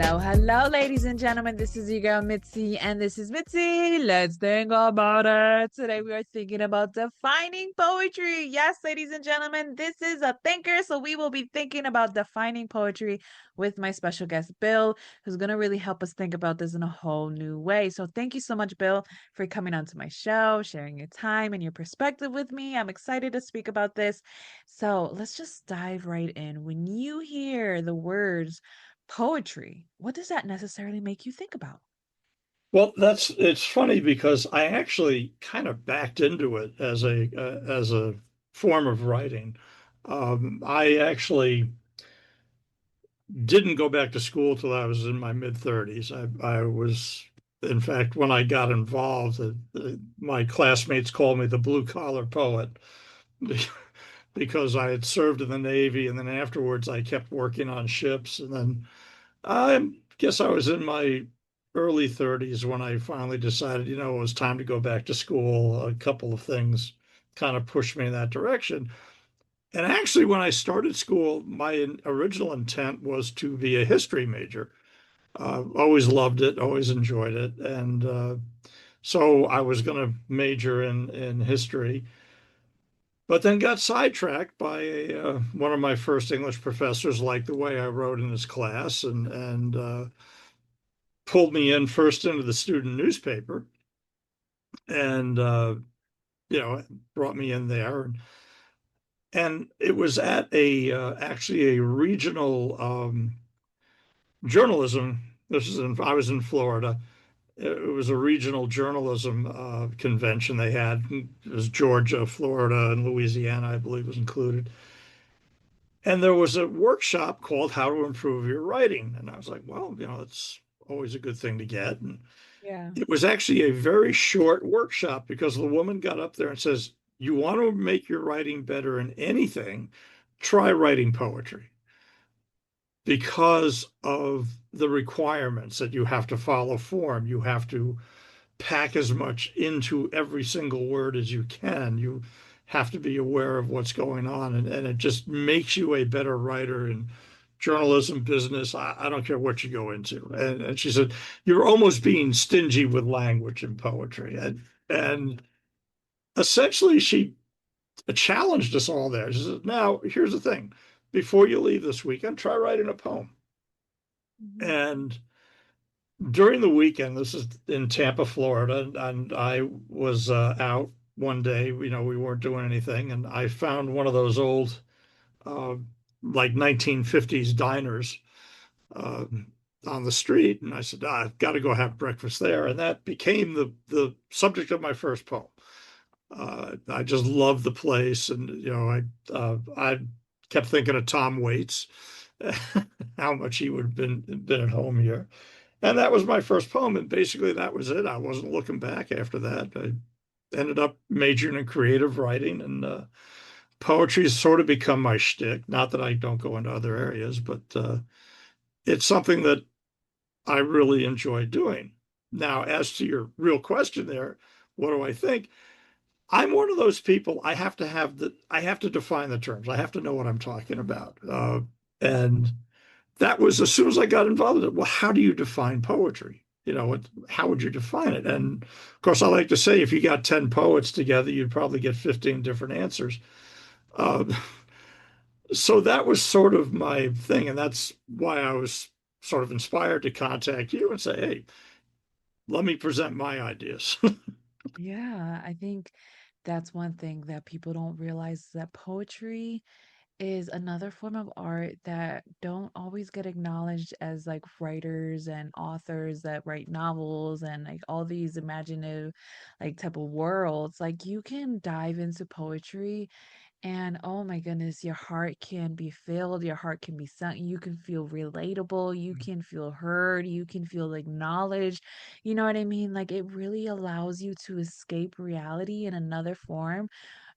Hello, ladies and gentlemen. This is your girl Mitzi, and this is Mitzi. Let's think about it. Today we are thinking about defining poetry. Yes, ladies and gentlemen, this is a thinker, so we will be thinking about defining poetry with my special guest Bill, who's gonna really help us think about this in a whole new way. So thank you so much, Bill, for coming onto my show, sharing your time and your perspective with me. I'm excited to speak about this. So let's just dive right in. When you hear the words poetry, what does that necessarily make you think about? Well, it's funny because I actually kind of backed into it as a form of writing. I actually didn't go back to school till I was in my mid 30s. I was, in fact, when I got involved, my classmates called me the blue collar poet because I had served in the Navy, and then afterwards I kept working on ships, and then I guess I was in my early 30s when I finally decided, it was time to go back to school. A couple of things kind of pushed me in that direction. And actually, when I started school, my original intent was to be a history major. Always loved it, always enjoyed it. And so I was going to major in history, but then got sidetracked by one of my first English professors, liked the way I wrote in his class, and pulled me in first into the student newspaper and brought me in there, and it was at a actually a regional journalism. I was in Florida. It was a regional journalism convention they had. It was Georgia, Florida, and Louisiana, I believe, was included. And there was a workshop called How to Improve Your Writing. And I was like, well, it's always a good thing to get. And Yeah. it was actually a very short workshop because the woman got up there and says, you want to make your writing better in anything, try writing poetry because of the requirements that you have to follow form. You have to pack as much into every single word as you can. You have to be aware of what's going on, and it just makes you a better writer in journalism, business. I don't care what you go into. And she said, you're almost being stingy with language in poetry. And essentially, she challenged us all there. She said, now, here's the thing. Before you leave this weekend, try writing a poem. Mhm. And during the weekend, this is in Tampa, Florida, and I was out one day. We weren't doing anything, and I found one of those old, uh, like 1950s diners uh, on the street, and I said, I've got to go have breakfast there, and that became the subject of my first poem. I just loved the place, and I kept thinking of Tom Waits, how much he would have been at home here. And that was my first poem. And basically, that was it. I wasn't looking back after that. I ended up majoring in creative writing, and poetry has sort of become my shtick. Not that I don't go into other areas, but it's something that I really enjoy doing. Now, as to your real question there, what do I think? I'm one of those people. I have to define the terms. I have to know what I'm talking about. And that was as soon as I got involved in it. Well, how do you define poetry? How would you define it? And of course, I like to say if you got 10 poets together, you'd probably get 15 different answers. Uh, so that was sort of my thing. And that's why I was sort of inspired to contact you and say, hey, let me present my ideas. Yeah, I think that's one thing that people don't realize is that poetry is another form of art that don't always get acknowledged as like writers and authors that write novels and like all these imaginative like type of worlds. Like you can dive into poetry and oh my goodness, your heart can be filled, your heart can be sunk, you can feel relatable, you can feel heard, you can feel acknowledged. You know what I mean? Like it really allows you to escape reality in another form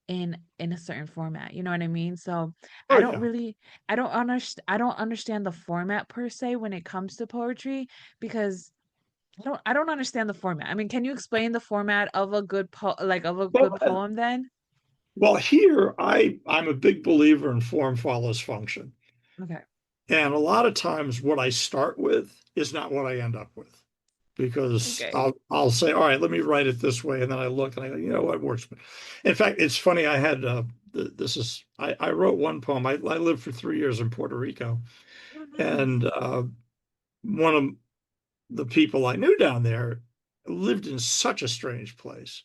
in a certain format. You know what I mean? So Oh, I don't yeah. really I don't understand the format per se when it comes to poetry because I don't understand the format. I mean, can you explain the format of a of a Well, good poem then? here I'm a big believer in form follows function. Okay. And a lot of times what I start with is not what I end up with. Because Okay. I'll say, all right, let me write it this way, and then I look and I go, you know what works. In fact, it's funny. I had this is I wrote one poem. I lived for 3 years in Puerto Rico, Oh, nice. and one of the people I knew down there lived in such a strange place.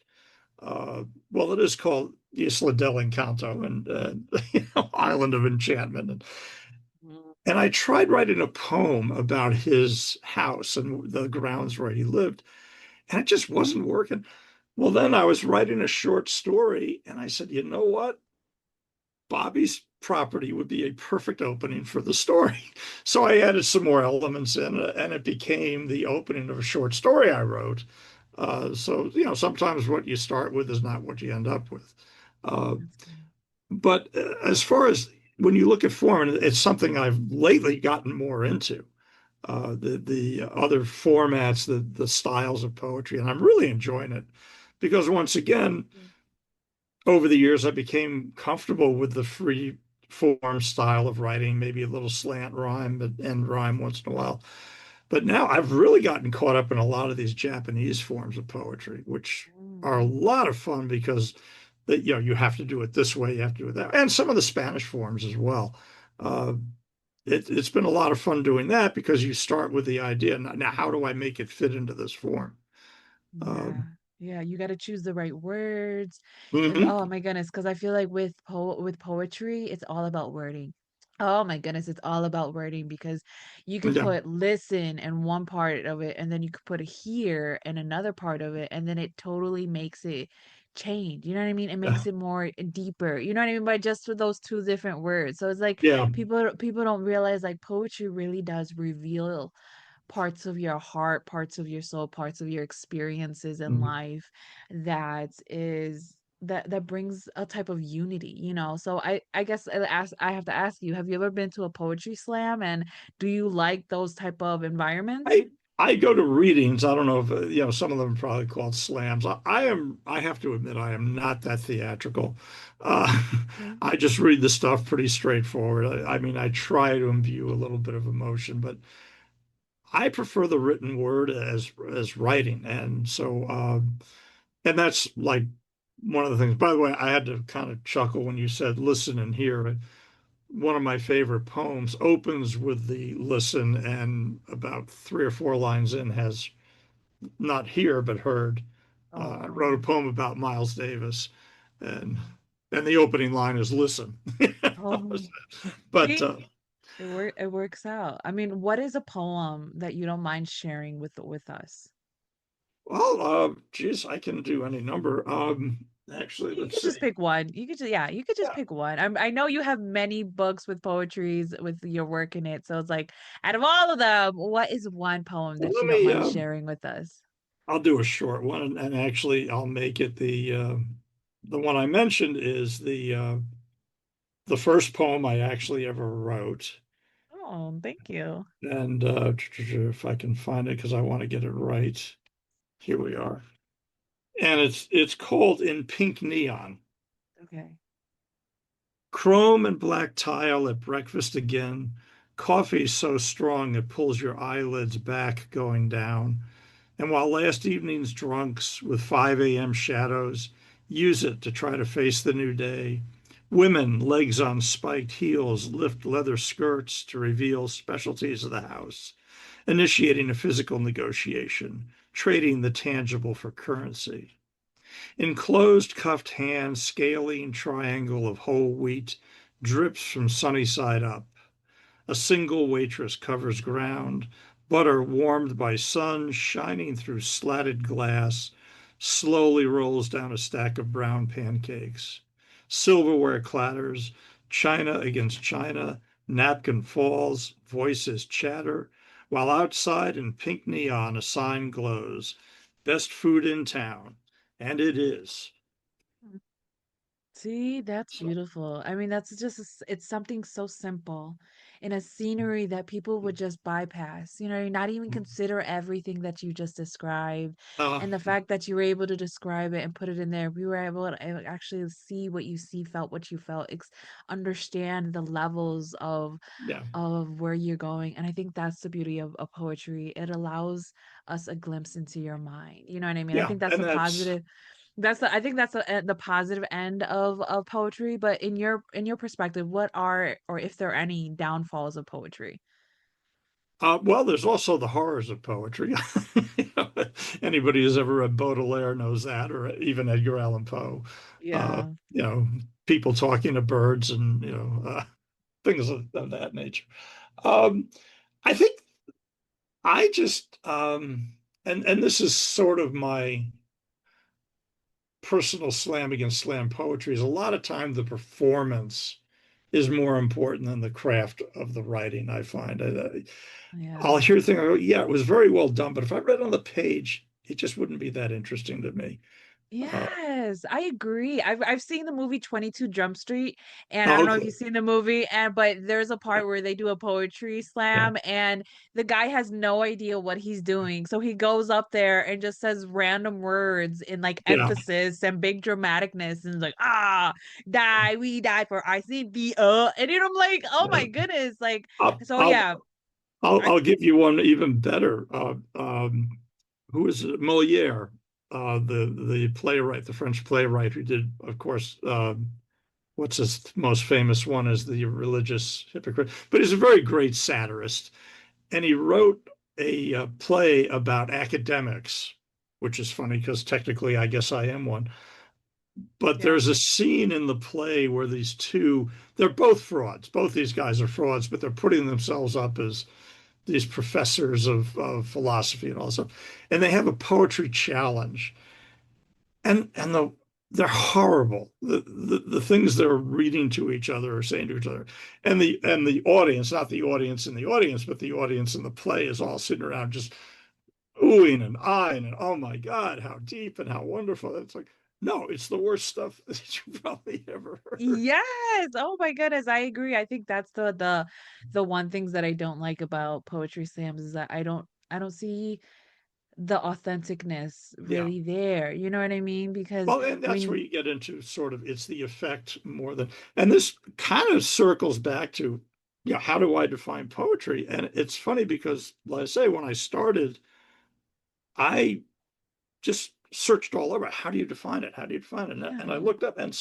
Well, it is called Isla del Encanto and Island of Enchantment. Mm. And I tried writing a poem about his house and the grounds where he lived, and it just wasn't working. Well, then I was writing a short story, and I said, you know what? Bobby's property would be a perfect opening for the story. So I added some more elements in, and it became the opening of a short story I wrote. So, sometimes what you start with is not what you end up with. Uh, That's good. but as far as when you look at form, and it's something I've lately gotten more into, the other formats, the styles of poetry, and I'm really enjoying it because once again, over the years, I became comfortable with the free form style of writing, maybe a little slant rhyme, but end rhyme once in a while. But now I've really gotten caught up in a lot of these Japanese forms of poetry, which are a Mm. lot of fun because you have to do it this way, you have to do it that, and some of the Spanish forms as well. Uh, it's been a lot of fun doing that because you start with the idea. Now, how do I make it fit into this form? Yeah. Um, Yeah, you got to choose the right words. And mhm. oh my goodness, because I feel like with poetry, it's all about wording. Oh my goodness, it's all about wording because you could Yeah, put listen in one part of it and then you could put a here in another part of it and then it totally makes it change. You know what I mean? It yeah, makes it more deeper. You know what I mean? By just with those two different words. So it's like yeah. people don't realize like poetry really does reveal parts of your heart, parts of your soul, parts of your experiences in Mhm. life that brings a type of unity, you know. So I guess I have to ask you, have you ever been to a poetry slam and do you like those type of environments? I go to readings. I don't know if some of them are probably called slams. I have to admit I am not that theatrical. Uh, Mm. I just read the stuff pretty straightforward. I mean, I try to imbue a little bit of emotion, but I prefer the written word as writing. And that's like one of the things. By the way, I had to kind of chuckle when you said listen and hear. One of my favorite poems opens with the listen, and about 3 or 4 lines in has not hear but heard. I wrote a Oh. poem about Miles Davis, and and the opening line is listen. Oh. But See? It works out. I mean, what is a poem that you don't mind sharing with us? well, geez, I can do any number. Actually, You let's could see. just pick one. You could just yeah, you could just Yeah, pick one. I know you have many books with poetries with your work in it. So it's like, out of all of them, what is one poem well, that let you don't me. mind sharing with us? I'll do a short one, and actually, I'll make it the one I mentioned is the first poem I actually ever wrote. Oh, thank you. And if I can find it, because I want to get it right. Here we are. And it's called In Pink Neon. Okay. Chrome and black tile at breakfast again. Coffee so strong it pulls your eyelids back going down. And while last evening's drunks with 5 a.m. shadows use it to try to face the new day, women, legs on spiked heels, lift leather skirts to reveal specialties of the house, initiating a physical negotiation, trading the tangible for currency. In closed cuffed hands, scaling triangle of whole wheat drips from sunny side up. A single waitress covers ground, butter warmed by sun shining through slatted glass, slowly rolls down a stack of brown pancakes. Silverware clatters, china against china, napkin falls, voices chatter, while outside in pink neon a sign glows. Best food in town. And it is. See, that's So, beautiful. I mean, that's just it's something so simple. in a scenery that people would just bypass, not even consider everything that you just described. Uh, And the fact that you were able to describe it and put it in there, we were able to actually see what you see, felt what you felt, understand the levels yeah, of where you're going. And I think that's the beauty of poetry. It allows us a glimpse into your mind. You know what I mean? I yeah, think that's and a that's positive. I think that's the positive end of poetry. But in your perspective, what are, or if there are any downfalls of poetry? well, there's also the horrors of poetry. You know, anybody who's ever read Baudelaire knows that, or even Edgar Allan Poe. Yeah. You know, people talking to birds and things of that nature. Um, I think I just and this is sort of my personal slam against slam poetry is a lot of time the performance is more important than the craft of the writing, I find. I'll Yeah. hear things, I go, yeah, it was very well done, but if I read on the page, it just wouldn't be that interesting to me. Uh, Yes, I agree. I've seen the movie 22 Jump Street, and I don't know if okay, you've seen the movie, and but there's a yeah, part where they do a poetry yeah, slam, and the guy has no idea what he's doing. So he goes up there and just says random words in like yeah. emphasis and big dramaticness, and like, die, we die for ICP, and then I'm like, oh Yeah. my goodness, like, I'll, so I'll, yeah, I, I'll give you one even better. Who is it? Moliere, the playwright, the French playwright who did, of course, what's his most famous one is the religious hypocrite, but he's a very great satirist. And he wrote a play about academics, which is funny because technically I guess I am one. But yeah, there's a scene in the play where these two, they're both frauds. Both these guys are frauds, but they're putting themselves up as these professors of philosophy and all that stuff. And they have a poetry challenge. And they're horrible. The things they're reading to each other or saying to each other. And the audience, not the audience in the audience, but the audience in the play is all sitting around just oohing and eyeing and oh my God, how deep and how wonderful. It's like, no, it's the worst stuff that you probably ever heard. yes. Oh my goodness, I agree. I think that's the one things that I don't like about poetry slams is that I don't see the authenticness Yeah. really there. You know what I mean? Because Well, and that's where when you get into sort of it's the effect more than, and this kind of circles back to, yeah, how do I define poetry? And it's funny because, like I say, when I started, I just searched all over. How do you define it? How do you define it? And I yeah, looked up, and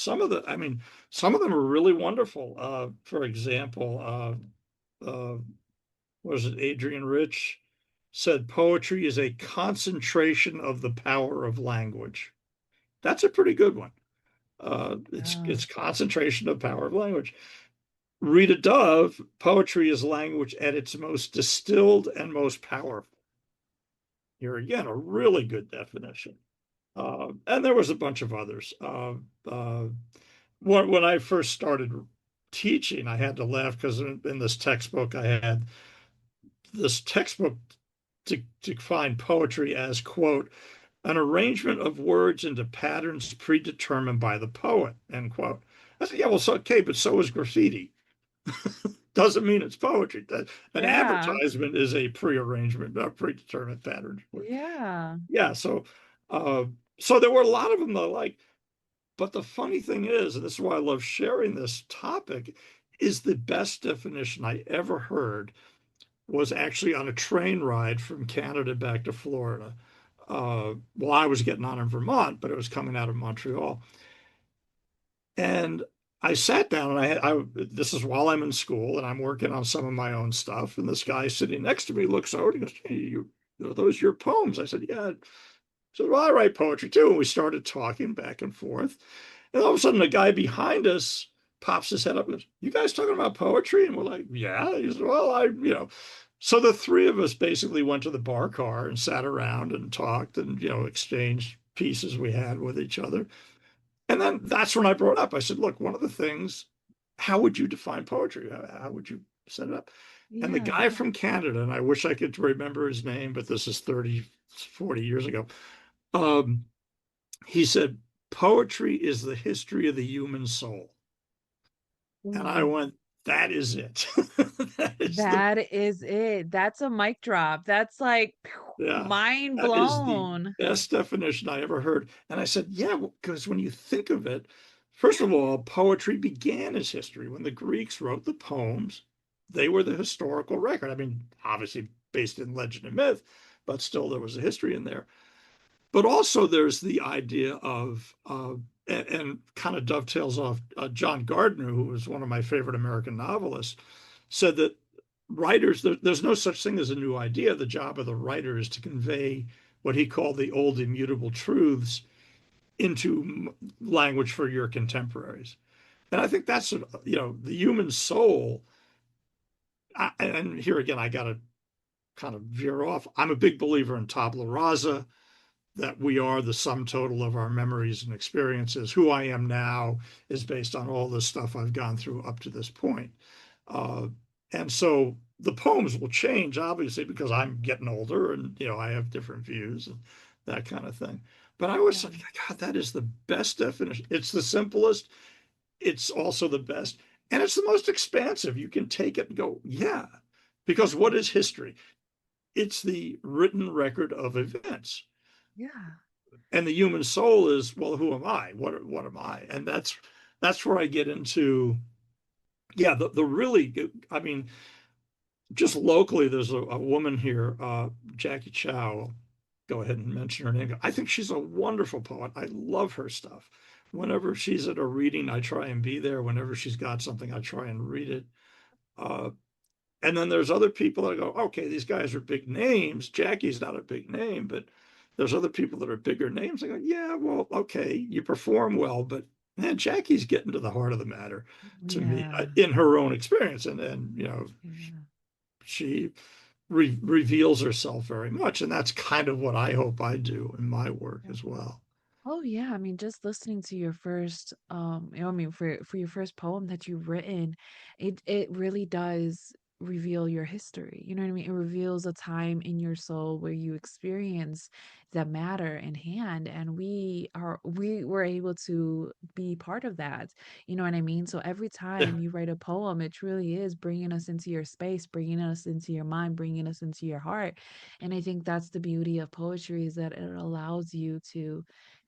I mean, some of them are really wonderful. For example, was it Adrian Rich said poetry is a concentration of the power of language. That's a pretty good one. yeah, It's concentration of power of language. Rita Dove, poetry is language at its most distilled and most powerful. Here again, a really good definition. And there was a bunch of others. When I first started teaching, I had to laugh because in this textbook, I had this textbook to define poetry as, quote, an arrangement of words into patterns predetermined by the poet, end quote. I said, yeah, well, so, okay, but so is graffiti. Doesn't mean it's poetry. An yeah, advertisement is a prearrangement, a predetermined pattern. yeah. Yeah, uh, so there were a lot of them that I like. But the funny thing is, and this is why I love sharing this topic, is the best definition I ever heard was actually on a train ride from Canada back to Florida. Well, I was getting on in Vermont, but it was coming out of Montreal. And I sat down and this is while I'm in school and I'm working on some of my own stuff. And this guy sitting next to me looks over and he goes, hey, are those your poems? I said, yeah. So well, I write poetry too. And we started talking back and forth. And all of a sudden, the guy behind us pops his head up and goes, you guys talking about poetry? And we're like, yeah. He said, well, So the three of us basically went to the bar car and sat around and talked and, exchanged pieces we had with each other. And then that's when I brought up, I said, look, one of the things, how would you define poetry? How would you set it up? And the Yeah. guy from Canada, and I wish I could remember his name, but this is 30, 40 years ago. Um, he said, poetry is the history of the human soul. And I Ooh. went, that is it. That is the That is it. That's a mic drop. That's like Yeah, mind that is the blown. best definition I ever heard. And I said, yeah, because when you think of it, first of all, poetry began as history. When the Greeks wrote the poems, they were the historical record. I mean, obviously based in legend and myth, but still there was a history in there. But also there's the idea of, and kind of dovetails off John Gardner, who was one of my favorite American novelists, said that there's no such thing as a new idea. The job of the writer is to convey what he called the old immutable truths into language for your contemporaries. And I think that's, the human soul. And here again, I got to kind of veer off. I'm a big believer in tabula rasa, that we are the sum total of our memories and experiences. Who I am now is based on all the stuff I've gone through up to this point. Uh, and so the poems will change, obviously, because I'm getting older and, I have different views and that kind of thing. But I always Yeah. thought, God, that is the best definition. It's the simplest. It's also the best. And it's the most expansive. You can take it and go, yeah. Because what is history? It's the written record of events. Yeah. And the human soul is, well, who am I? What am I? And that's where I get into, yeah, the really good, I mean, just locally, there's a woman here, Jackie Chow. I'll go ahead and mention her name. I think she's a wonderful poet. I love her stuff. Whenever she's at a reading, I try and be there. Whenever she's got something, I try and read it. Uh, and then there's other people that go, okay, these guys are big names. Jackie's not a big name, but there's other people that are bigger names. I go, yeah, well, okay, you perform well, but man, Jackie's getting to the heart of the matter to me Yeah. in her own experience, and Yeah. she reveals herself very much, and that's kind of what I hope I do in my work Yeah. as well. Oh yeah, I mean, just listening to your first, I mean, for your first poem that you've written, it really does reveal your history. You know what I mean? It reveals a time in your soul where you experience that matter in hand, and we were able to be part of that. You know what I mean? So every Yeah. time you write a poem, it truly is bringing us into your space, bringing us into your mind, bringing us into your heart. And I think that's the beauty of poetry is that it allows you to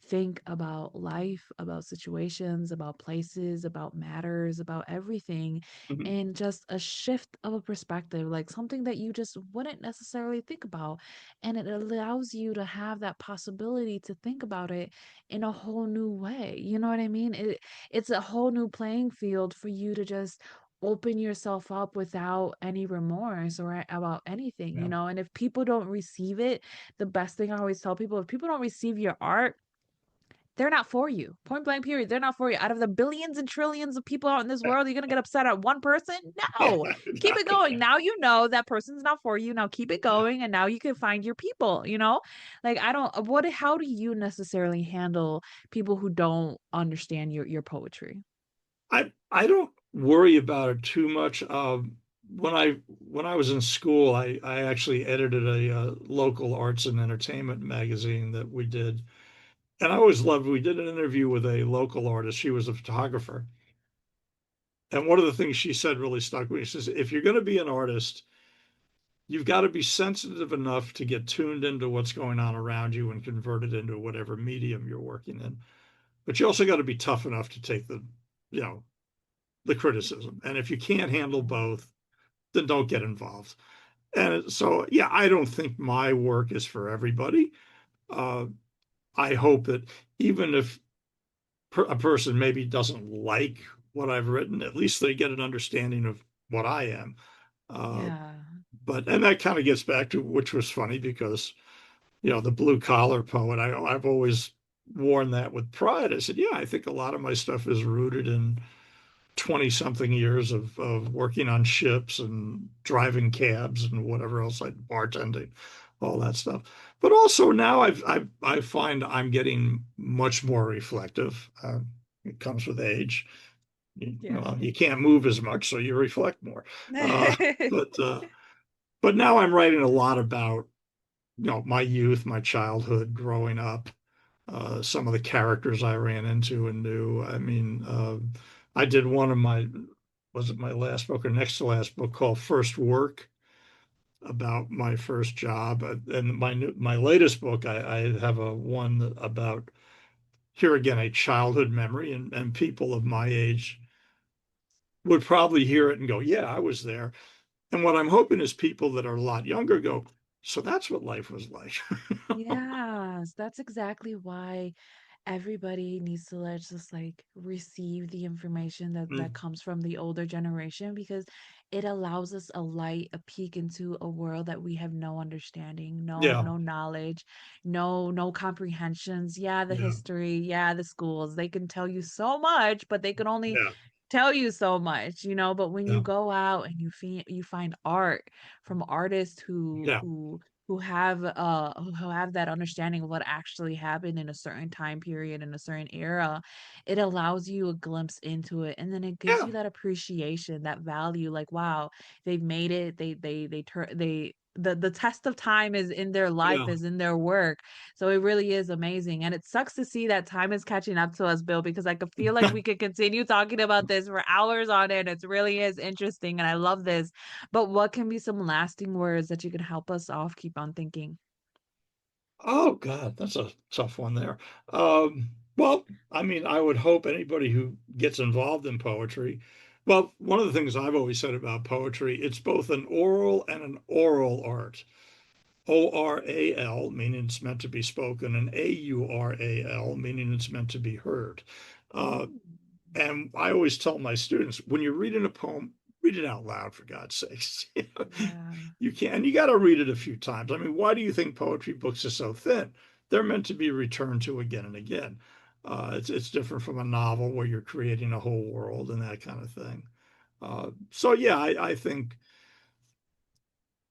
think about life, about situations, about places, about matters, about everything, Mhm. and just a shift of a perspective, like something that you just wouldn't necessarily think about. And it allows you to have that possibility to think about it in a whole new way. You know what I mean? It's a whole new playing field for you to just open yourself up without any remorse or about anything, Yeah. and if people don't receive it, the best thing I always tell people, if people don't receive your art, they're not for you. Point blank period. They're not for you. Out of the billions and trillions of people out in this world, you're gonna get upset at one person? No. Keep it going. Now you know that person's not for you. Now keep it going and now you can find your people? Like I don't what how do you necessarily handle people who don't understand your poetry? I don't worry about it too much. When I was in school, I actually edited a local arts and entertainment magazine that we did, and I always loved. We did an interview with a local artist. She was a photographer, and one of the things she said really stuck with me. She says, "If you're going to be an artist, you've got to be sensitive enough to get tuned into what's going on around you and convert it into whatever medium you're working in. But you also got to be tough enough to take you know, the criticism. And if you can't handle both, then don't get involved." And so, yeah, I don't think my work is for everybody. Uh, I hope that even if a person maybe doesn't like what I've written, at least they get an understanding of what I am. Uh, Yeah. and that kind of gets back to which was funny because, the blue collar poet, I've always worn that with pride. I said, yeah, I think a lot of my stuff is rooted in 20 something years of working on ships and driving cabs and whatever else, like bartending, all that stuff. But also now I find I'm getting much more reflective. It comes with age. Yeah. Well, you can't move as much, so you reflect more. Uh, but uh, but now I'm writing a lot about my youth, my childhood, growing up, some of the characters I ran into and knew. I mean, I did one of my was it my last book or next to last book called First Work about my first job. And my latest book, I have a one about here again a childhood memory, and people of my age would probably hear it and go, "Yeah, I was there." And what I'm hoping is people that are a lot younger go, "So that's what life was like." Yes, that's exactly why everybody needs to just like receive the information that Mm, comes from the older generation because it allows us a light, a peek into a world that we have no understanding, yeah, no knowledge, no comprehensions. Yeah, the yeah, history, yeah, the schools, they can tell you so much, but they can only yeah, tell you so much, but when you yeah, go out and you find art from artists yeah, who have that understanding of what actually happened in a certain time period in a certain era, it allows you a glimpse into it, and then it gives yeah, you that appreciation, that value, like wow, they've made it, they the test of time is in their life, yeah. is in their work. So it really is amazing, and it sucks to see that time is catching up to us, Bill, because I could feel like we could continue talking about this for hours on end. It really is interesting, and I love this. But what can be some lasting words that you can help us off keep on thinking? Oh God, that's a tough one there. Well, I mean, I would hope anybody who gets involved in poetry, well, one of the things I've always said about poetry, it's both an oral and an oral art. ORAL, meaning it's meant to be spoken, and AURAL, meaning it's meant to be heard. Uh, Mm. and I always tell my students, when you're reading a poem, read it out loud for God's sakes. Yeah. You can, and you got to read it a few times. I mean, why do you think poetry books are so thin? They're meant to be returned to again and again. It's different from a novel where you're creating a whole world and that kind of thing. So yeah, I think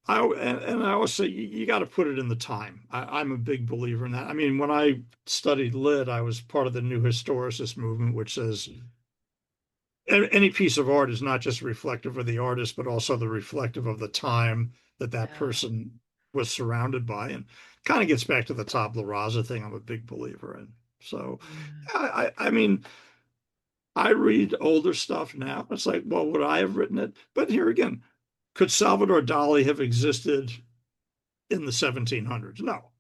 and I always say you got to put it in the time. I'm a big believer in that. I mean, when I studied lit, I was part of the new historicist movement, which says any piece of art is not just reflective of the artist, but also the reflective of the time that that Yeah. person was surrounded by, and kind of gets back to the tabula rasa thing. I'm a big believer in. So, Yeah. I mean, I read older stuff now. It's like, well, would I have written it? But here again, could Salvador Dali have existed in the 1700s? No.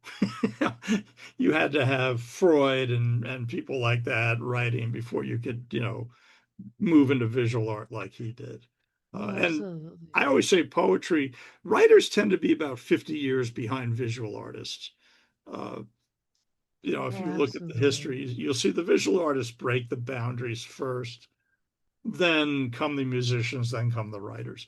You had to have Freud and people like that writing before you could, move into visual art like he did. Oh, And absolutely. I always say poetry, writers tend to be about 50 years behind visual artists. Uh, if Oh, you look at the absolutely. history, you'll see the visual artists break the boundaries first, then come the musicians, then come the writers.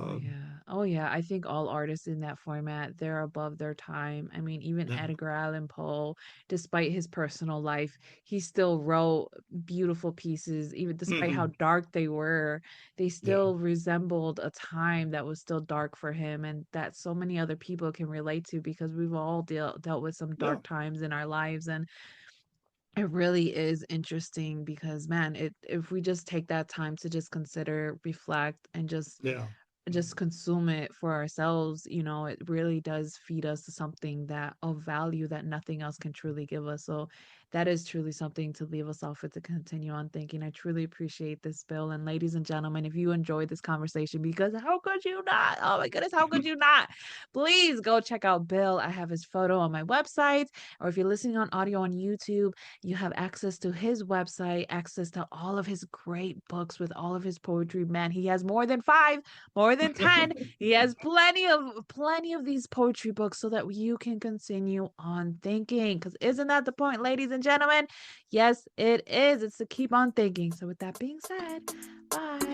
Oh Uh, yeah. Oh yeah. I think all artists in that format, they're above their time. I mean, even yeah, Edgar Allan Poe, despite his personal life, he still wrote beautiful pieces, even despite how mhm, dark they were. They yeah, still resembled a time that was still dark for him and that so many other people can relate to because we've all dealt with some yeah, dark times in our lives. And it really is interesting because man, it if we just take that time to just consider, reflect, and yeah, just consume it for ourselves, it really does feed us to something that of value that nothing else can truly give us. So that is truly something to leave us off with to continue on thinking. I truly appreciate this, Bill. And ladies and gentlemen, if you enjoyed this conversation, because how could you not? Oh my goodness, how could you not? Please go check out Bill. I have his photo on my website, or if you're listening on audio on YouTube, you have access to his website, access to all of his great books with all of his poetry. Man, he has more than five, more than 10. He has plenty of these poetry books so that you can continue on thinking. Because isn't that the point, ladies and gentlemen? Yes, it is. It's to keep on thinking. So with that being said, bye.